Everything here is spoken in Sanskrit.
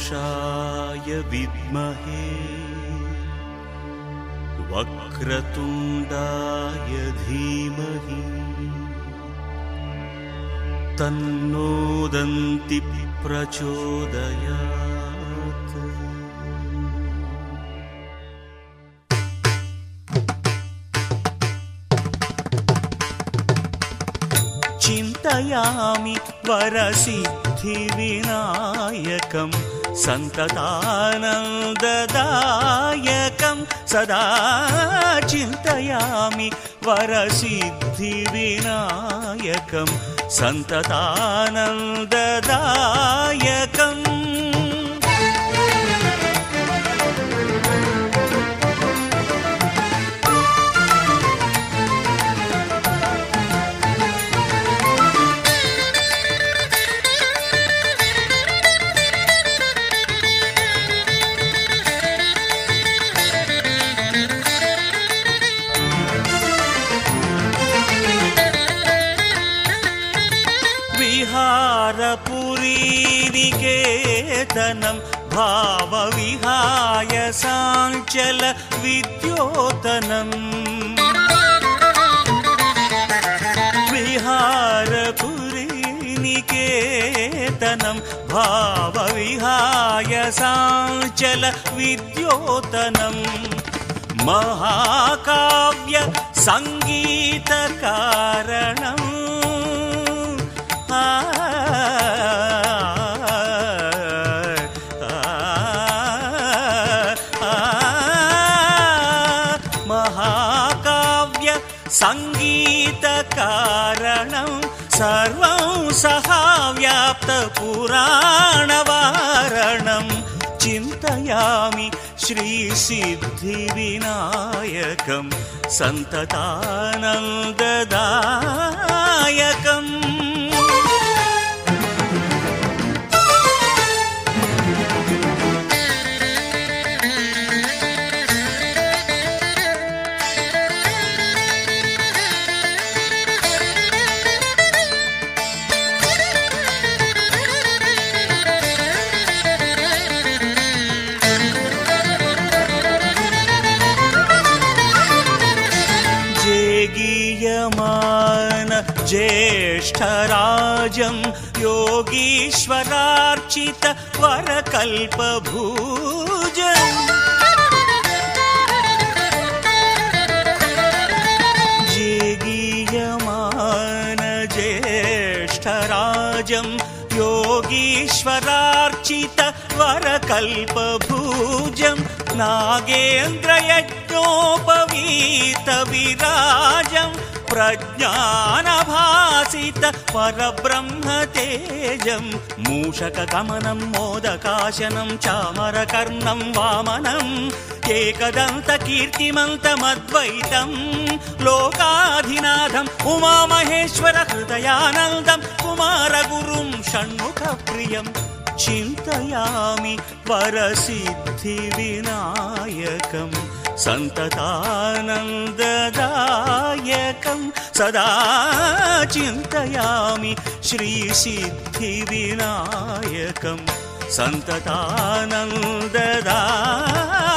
पुरुषाय विद्महे वक्रतुण्डाय धीमहि तन्नो दन्ति प्रचोदयात्। चिन्तयामि वरसिद्धिविनायकं सन्ततानन्ददायकं सदा चिन्तयामि वरसिद्धिविनायकं सन्ततानन्ददायकम्। विहारपुरीनिकेतनं भावविहाय साञ्चल विद्योतनम्। विहारपुरीनिकेतनं भावविहाय साञ्चल विद्योतनम्। महाकाव्य संगीतकारणम् महाकाव्य संगीतकारणं सर्वं सहाव्याप्तपुराणवारणं चिन्तयामि श्रीसिद्धिविनायकं सन्ततानन्ददायकम्। ज्येष्ठराजं योगीश्वरार्चित वरकल्पभुजं जेगीयमान ज्येष्ठराजं योगीश्वरार्चित वरकल्पभुजं नागेन्द्रयज्ञोपवीतविराजं प्रज्ञानभासित परब्रह्मतेजं मूषकगमनं मोदकाशनं चामरकर्णं वामनम् एकदन्तकीर्तिमन्तमद्वैतं लोकाधिनाथम् उमामहेश्वर हृदयानन्दं कुमारगुरुं षण्मुखप्रियं चिन्तयामि वरसिद्धिविनायकं सन्ततानन्ददायकं सदा चिन्तयामि श्रीसिद्धिविनायकं सन्ततानन्ददायकम्।